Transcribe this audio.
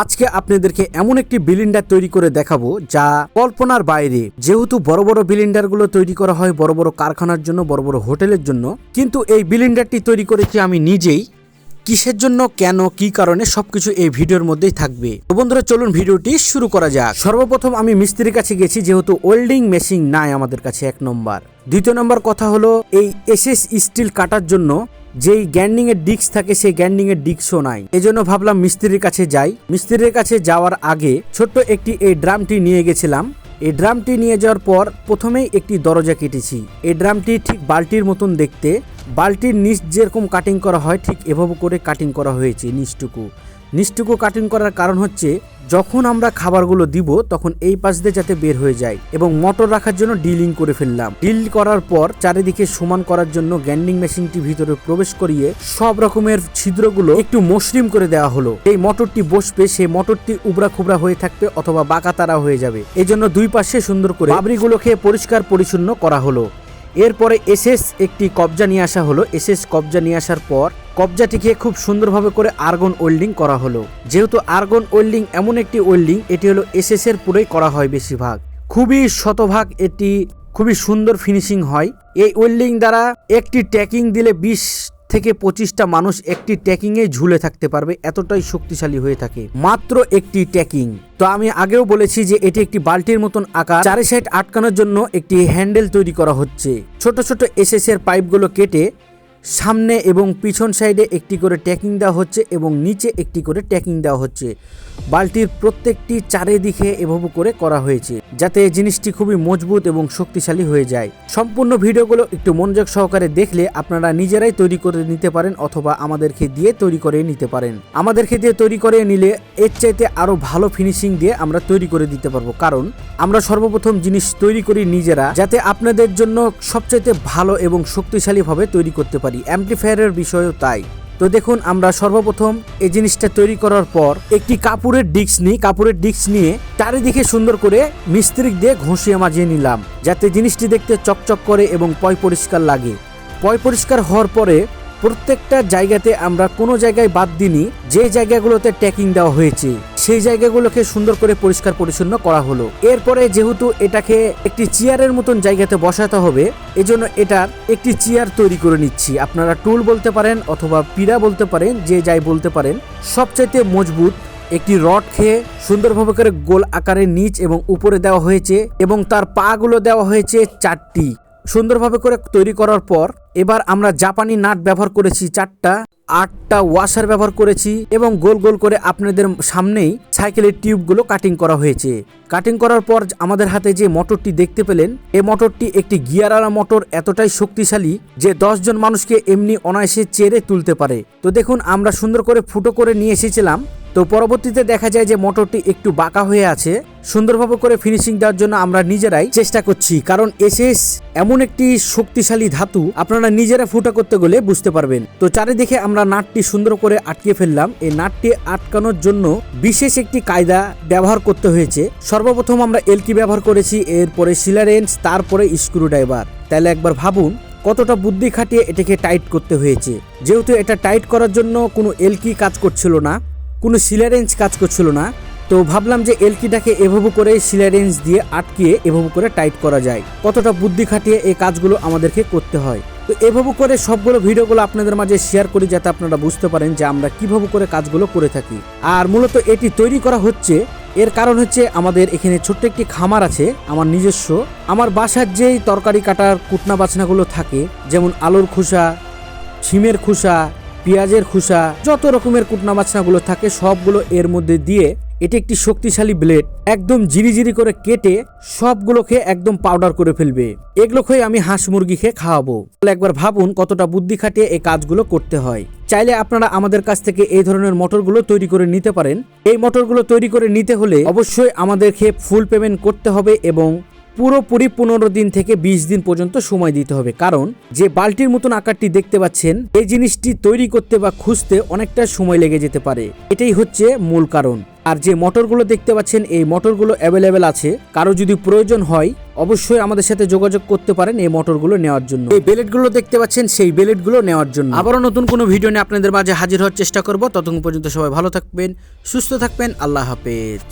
আজকে আপনাদেরকে এমন একটি বিলিন্ডার তৈরি করে দেখাবো যা কল্পনার বাইরে। যেহেতু বড় বড় বিলিন্ডারগুলো তৈরি করা হয় বড় বড় কারখানার জন্য, বড় বড় হোটেলের জন্য, কিন্তু এই বিলিন্ডারটি তৈরি করেছি আমি নিজেই। কিসের জন্য, কেন, কি কারণে, সবকিছু এই ভিডিওর মধ্যেই থাকবে। তো বন্ধুরা চলুন ভিডিওটি শুরু করা যাক। সর্বপ্রথম আমি মিস্ত্রির কাছে গেছি, যেহেতু ওয়েল্ডিং মেশিন নাই আমাদের কাছে, 1 নম্বর। দ্বিতীয় নম্বর কথা হলো এই এসএস স্টিল কাটার জন্য যেই গ্যান্ডিং এর ডিস্ক থাকে সেই গ্যান্ডিং এর ডিস্কও নাই। এজন্য ভাবলাম মিস্ত্রির কাছে যাই। মিস্ত্রির কাছে যাওয়ার আগে ছোট্ট একটি এই ড্রামটি নিয়ে গেছিলাম। এই ড্রামটি নিয়ে যাওয়ার পর প্রথমেই একটি দরজা কেটেছি। এই ড্রামটি ঠিক বালতির মতন দেখতে, বালতির নিচ যেরকম কাটিং করা হয় ঠিক এভাবে করে কাটিং করা হয়েছে। নিচটুকু কাটিং করার কারণ হচ্ছে যখন আমরা খাবারগুলো দিব তখন এই পাশ দিয়ে যাতে বের হয়ে যায়, এবং মোটর রাখার জন্য ডিলিং করে ফেললাম। ডিল করার পর চারিদিকে সমান করার জন্য গ্যান্ডিং মেশিনটি ভিতরে প্রবেশ করিয়ে সব রকমের ছিদ্রগুলো একটু মসৃণ করে দেওয়া হলো। এই মোটরটি বসবে, সেই মোটরটি উবড়া খুবড়া হয়ে থাকবে অথবা বাঁকাতারা হয়ে যাবে। এই জন্য দুই পাশে সুন্দর করে বাবরিগুলোকে পরিষ্কার পরিচ্ছন্ন করা হলো। এরপরে এসএস একটি কবজা নিয়ে আসা হলো। এসএস কবজা নিয়ে আসার পর কবজাটিকে খুব সুন্দরভাবে করে আর্গন ওয়েল্ডিং করা হলো। যেহেতু আর্গন ওয়েল্ডিং এমন একটি ওয়েল্ডিং, এটি হলো এসএস এর পুরোই করা হয় বেশিরভাগ, খুবই শতভাগ এটি খুবই সুন্দর ফিনিশিং হয়। এই ওয়েল্ডিং দ্বারা একটি ট্যাকিং দিলে 20 থেকে 25টা মানুষ একটি ট্যাকিং এ ঝুলে থাকতে পারবে, এতটাই শক্তিশালী হয়ে থাকে মাত্র একটি ট্যাকিং। তো আমি আগেও বলেছি যে এটি একটি বালতির মতন আকার, চারি সাইড আটকানোর জন্য একটি হ্যান্ডেল তৈরি করা হচ্ছে। ছোট ছোট এসএস এর পাইপগুলো কেটে সামনে এবং পিছন সাইডে একটি করে ট্যাকিং দেওয়া হচ্ছে এবং নিচে একটি করে ট্যাকিং দেওয়া হচ্ছে। বালতির প্রত্যেকটি চারিদিকে এভাবে করে করা হয়েছে যাতে জিনিসটি খুবই মজবুত এবং শক্তিশালী হয়ে যায়। সম্পূর্ণ ভিডিওগুলো একটু মনোযোগ সহকারে দেখলে আপনারা নিজেরাই তৈরি করে নিতে পারেন অথবা আমাদেরকে দিয়ে তৈরি করে নিতে পারেন। আমাদেরকে দিয়ে তৈরি করে নিলে এর চাইতে আরো ভালো ফিনিশিং দিয়ে আমরা তৈরি করে দিতে পারবো, কারণ আমরা সর্বপ্রথম জিনিস তৈরি করি নিজেরা, যাতে আপনাদের জন্য সবচাইতে ভালো এবং শক্তিশালীভাবে তৈরি করতে পারি। অ্যাম্পলিফায়ারের বিষয়ও তাই। তো দেখুন, আমরা সর্বপ্রথম এই জিনিসটা তৈরি করার পর একটি কাপড়ের ডিস্ক নিই। কাপড়ের ডিস্ক নিয়ে চারিদিকে সুন্দর করে মিস্ত্রি দিয়ে ঘষিয়ে মাজিয়ে নিলাম, যাতে জিনিসটি দেখতে চকচক করে এবং পয় পরিষ্কার লাগে। পয় পরিষ্কার হওয়ার পরে প্রত্যেকটা জায়গাতে আমরা কোনো জায়গায় বাদ দিইনি, যে জায়গাগুলোতে ট্যাকিং দেওয়া হয়েছে সেই জায়গাগুলোকে সুন্দর করে পরিষ্কার পরিচ্ছন্ন করা হলো। এরপরে যেহেতু এটাকে একটি চেয়ারের মতন জায়গাতে বসাতে হবে, এজন্য এটার একটি চেয়ার তৈরি করে নিচ্ছি। আপনারা টুল বলতে পারেন অথবা পিড়া বলতে পারেন, যে যাই বলতে পারেন। সবচাইতে মজবুত একটি রড খেয়ে সুন্দরভাবে করে গোল আকারে নিচ এবং উপরে দেওয়া হয়েছে, এবং তার পা গুলো দেওয়া হয়েছে 4টি। সুন্দরভাবে করে তৈরি করার পর এবার আমরা জাপানি নাট ব্যবহার করেছি 4টা, 8টা ওয়াশার ব্যবহার করেছি, এবং গোল গোল করে আপনাদের সামনেই সাইকেলের টিউবগুলো কাটিং করা হয়েছে। কাটিং করার পর আমাদের হাতে যে মোটরটি দেখতে পেলেন, এই মোটরটি একটি গিয়ারওয়ালা মোটর, এতটাই শক্তিশালী যে 10 জন মানুষকে এমনি অনায়াসে চেড়ে তুলতে পারে। তো দেখুন, আমরা সুন্দর করে ফুটো করে নিয়ে এসেছিলাম। তো পরবর্তীতে দেখা যায় যে মোটরটি একটু বাঁকা হয়ে আছে। সুন্দরভাবে করে ফিনিশিং দেওয়ার জন্য আমরা নিজেরাই চেষ্টা করছি, কারণ এসএস এমন একটি শক্তিশালী ধাতু, আপনারা নিজেরা ফুটো করতে গেলে বুঝতে পারবেন। তো চারিদিকে আমরা নাটটি সুন্দর করে আটকে ফেললাম। এই নাটটি আটকানোর জন্য বিশেষ একটি কায়দা ব্যবহার করতে হয়েছে। সর্বপ্রথম আমরা এলকি ব্যবহার করেছি, এরপরে সিলারেন্স, তারপরে স্ক্রুড্রাইভার। তাহলে একবার ভাবুন কতটা বুদ্ধি খাটিয়ে এটাকে টাইট করতে হয়েছে। যেহেতু এটা টাইট করার জন্য কোনো এলকি কাজ করছিল না, কোনো সিলারেন্স কাজ করছিল না, তো ভাবলাম যে এলকিটাকে এভাবে করে সিলারেন্স দিয়ে আটকিয়ে এভাবে করে টাইট করা যায়। কতটা বুদ্ধি খাটিয়ে এই কাজগুলো আমাদেরকে করতে হয়। তো এভাবে করে সবগুলো ভিডিওগুলো আপনাদের মাঝে শেয়ার করি, যাতে আপনারা বুঝতে পারেন যে আমরা কিভাবে করে কাজগুলো করে থাকি। আর মূলত এটি তৈরি করা হচ্ছে, এর কারণ হচ্ছে আমাদের এখানে ছোট্ট একটি খামার আছে আমার নিজস্ব। আমার বাসার যেই তরকারি কাটার কুটনা বাছনাগুলো থাকে, যেমন আলুর খোসা, শিমের খোসা, পেঁয়াজের খোসা, যত রকমের কুটনা বাছনাগুলো থাকে সবগুলো এর মধ্যে দিয়ে এটি একটি শক্তিশালী ব্লেড একদম জিরি করে কেটে সবগুলোকে একদম পাউডার করে ফেলবে। এগুলো খেয়ে আমি হাঁস মুরগি খেয়ে খাওয়াবো। একবার ভাবুন কতটা বুদ্ধি খাটিয়ে এই কাজগুলো করতে হয়। চাইলে আপনারা আমাদের কাছ থেকে এই ধরনের মোটরগুলো তৈরি করে নিতে পারেন। এই মোটরগুলো তৈরি করে নিতে হলে অবশ্যই আমাদেরকে ফুল পেমেন্ট করতে হবে এবং পুরোপুরি 15 দিন থেকে 20 দিন পর্যন্ত সময় দিতে হবে, কারণ যে বালতির মতন আকারটি দেখতে পাচ্ছেন এই জিনিসটি তৈরি করতে বা খুঁজতে অনেকটা সময় লেগে যেতে পারে। এটাই হচ্ছে মূল কারণ। আর যে মোটরগুলো দেখতে পাচ্ছেন এই মোটরগুলো অ্যাভেলেবেল আছে, কারো যদি প্রয়োজন হয় অবশ্যই আমাদের সাথে যোগাযোগ করতে পারেন এই মোটরগুলো নেওয়ার জন্য। এই বেলেটগুলো দেখতে পাচ্ছেন, সেই বেলেটগুলো নেওয়ার জন্য। আবারও নতুন কোনো ভিডিও নিয়ে আপনাদের মাঝে হাজির হওয়ার চেষ্টা করব। ততক্ষণ পর্যন্ত সবাই ভালো থাকবেন, সুস্থ থাকবেন। আল্লাহ হাফেজ।